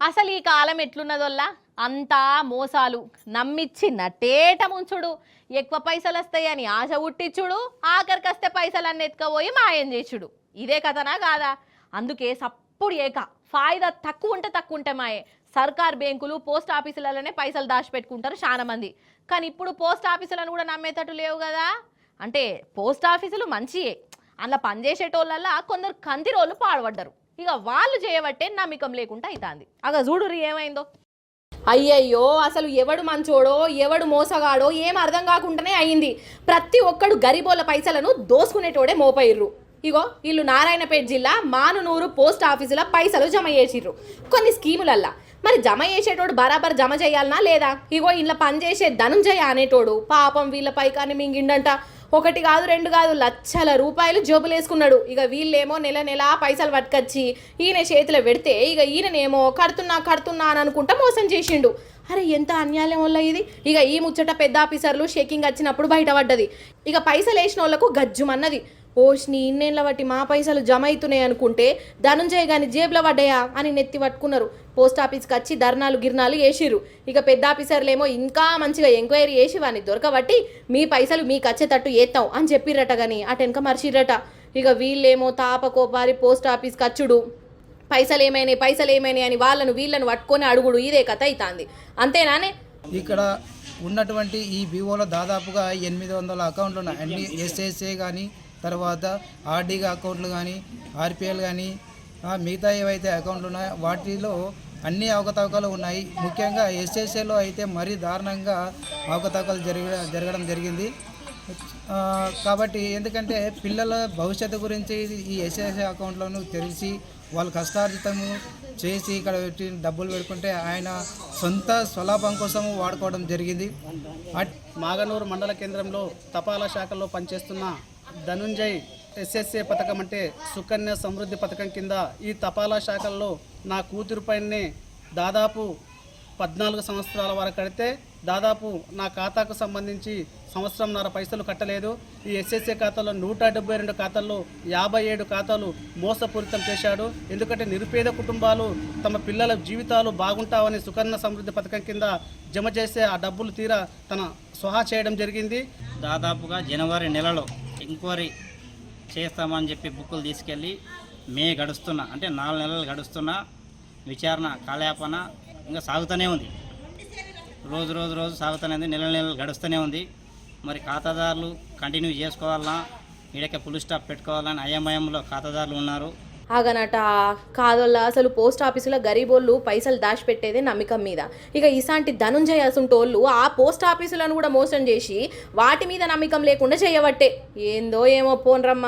అసలు ఈ కాలం ఎట్లున్నదోల్లా అంతా మోసాలు నమ్మిచ్చి నట్టేట ముంచుడు ఎక్కువ పైసలు వస్తాయని ఆశ పుట్టించుడు ఆఖరికస్తే పైసలన్నీ ఎత్తుకపోయి మాయం చేసుడు ఇదే కథనా కాదా అందుకే సప్పుడు ఏక ఫాయిదా తక్కువ ఉంటే మాయే సర్కార్ బ్యాంకులు పోస్ట్ ఆఫీసులలోనే పైసలు దాచిపెట్టుకుంటారు చాలా మంది కానీ ఇప్పుడు పోస్ట్ ఆఫీసులను కూడా నమ్మేటట్టు లేవు కదా అంటే పోస్ట్ ఆఫీసులు మంచియే అలా పనిచేసేటోళ్ళల్లా కొందరు కందిరోళ్ళు పాడుపడ్డారు ఇక వాళ్ళు చేయబట్టే నమ్మకం లేకుండా అవుతుంది అగ చూడురి ఏమైందో అయ్యయ్యో అసలు ఎవడు మంచోడో ఎవడు మోసగాడో ఏం అర్థం కాకుండానే అయింది ప్రతి ఒక్కడు గరీబోళ్ళ పైసలను దోసుకునేటోడే మోపయిర్రు ఇగో వీళ్ళు నారాయణపేట జిల్లా మానునూరు పోస్ట్ ఆఫీసుల పైసలు జమ చేసిర్రు కొన్ని స్కీములల్లా మరి జమ చేసేటోడు బరాబర్ జమ చేయాలనా లేదా ఇగో ఇంట్లో పనిచేసే ధనుంజయ అనేటోడు పాపం వీళ్ళపై కానీ మింగిండంట ఒకటి కాదు రెండు కాదు లక్షల రూపాయలు జోబులేసుకున్నాడు ఇక వీళ్ళేమో నెల నెలా పైసలు పట్టుకొచ్చి ఈయన చేతిలో పెడితే ఇక ఈయననేమో కడుతున్నా అని అనుకుంటా మోసం చేసిండు అరే ఎంత అన్యాయం వల్ల ఇది ఇక ఈ ముచ్చట పెద్ద ఆఫీసర్లు షేకింగ్ వచ్చినప్పుడు బయటపడ్డది ఇక పైసలు వేసిన వాళ్ళకు గజ్జుమన్నది ఓష్ని ఇన్నేళ్ళ బట్టి మా పైసలు జమ అవుతున్నాయి అనుకుంటే ధనుంజయ్ గాని జేబులో పడ్డాయా అని నెత్తి పట్టుకున్నారు పోస్ట్ ఆఫీస్కి వచ్చి ధర్నాలు గిర్నాలు వేసిర్రు ఇక పెద్ద ఆఫీసర్లేమో ఇంకా మంచిగా ఎంక్వైరీ చేసి వాడిని దొరకబట్టి మీ పైసలు మీకు వచ్చేటట్టు ఏత్తాం అని చెప్పిర్రట కానీ అటెనక మర్చిర్రట ఇక వీళ్ళేమో తాపకోపారి పోస్ట్ ఆఫీస్కి వచ్చుడు పైసలు ఏమైనాయి అని వీళ్ళను పట్టుకొని అడుగుడు ఇదే కథ అవుతుంది అంతేనానే ఇక్కడ ఉన్నటువంటి ఈ బీఓలో దాదాపుగా 800 అకౌంట్లు ఉన్నాయి అన్ని ఎస్ఎస్ఏ కానీ తర్వాత ఆర్డీగా అకౌంట్లు కానీ ఆర్పిఎల్ కానీ మిగతా ఏవైతే అకౌంట్లు ఉన్నాయో వాటిలో అన్ని అవకతవకలు ఉన్నాయి ముఖ్యంగా ఎస్ఎస్ఏలో అయితే మరీ దారుణంగా అవకతవకలు జరగడం జరిగింది కాబట్టి ఎందుకంటే పిల్లల భవిష్యత్తు గురించి ఈ ఎస్ఎస్ఏ అకౌంట్లను తెరిచి వాళ్ళు కష్టార్జితము చేసి ఇక్కడ పెట్టి డబ్బులు పెట్టుకుంటే ఆయన సొంత స్వలాభం కోసం వాడుకోవడం జరిగింది. మాగనూరు మండల కేంద్రంలో తపాలా శాఖలో పనిచేస్తున్న ధనుంజయ్ ఎస్ఎస్ఏ పథకం అంటే సుకన్య సమృద్ధి పథకం కింద ఈ తపాలా శాఖల్లో నా కూతురు పైనే దాదాపు 14 సంవత్సరాల వరకు కడితే దాదాపు నా ఖాతాకు సంబంధించి సంవత్సరంన్నర పైసలు కట్టలేదు. ఈ ఎస్ఎస్ఏ ఖాతాలో 172 ఖాతాల్లో 57 ఖాతాలు మోసపూరితం చేశాడు. ఎందుకంటే నిరుపేద కుటుంబాలు తమ పిల్లల జీవితాలు బాగుంటావని సుకన్య సమృద్ధి పథకం కింద జమ చేసే ఆ డబ్బులు తీరా తన స్వహా చేయడం జరిగింది. దాదాపుగా జనవరి నెలలో ఎంక్వైరీ చేస్తామని చెప్పి బుక్కులు తీసుకెళ్ళి గడుస్తున్నా అంటే 4 నెలలు గడుస్తున్నా విచారణ కాలయాపన ఇంకా సాగుతూనే ఉంది. రోజు సాగుతూనే ఉంది. నెలలు గడుస్తూనే ఉంది. మరి ఖాతాదారులు కంటిన్యూ చేసుకోవాలన్నా ఈడకే ఫుల్ స్టాప్ పెట్టుకోవాలని అయోమయంలో ఖాతాదారులు ఉన్నారు. ఆగనట కాదోళ్ళ అసలు పోస్ట్ ఆఫీసులో గరీబోళ్ళు పైసలు దాచిపెట్టేదే నమ్మకం మీద ఇక ఇసాంటి ధనుంజయ అసుంటోళ్ళు ఆ పోస్ట్ ఆఫీసులను కూడా మోసం చేసి వాటి మీద నమ్మకం లేకుండా చేయబట్టే ఏందో ఏమో పోన్రమ్మ.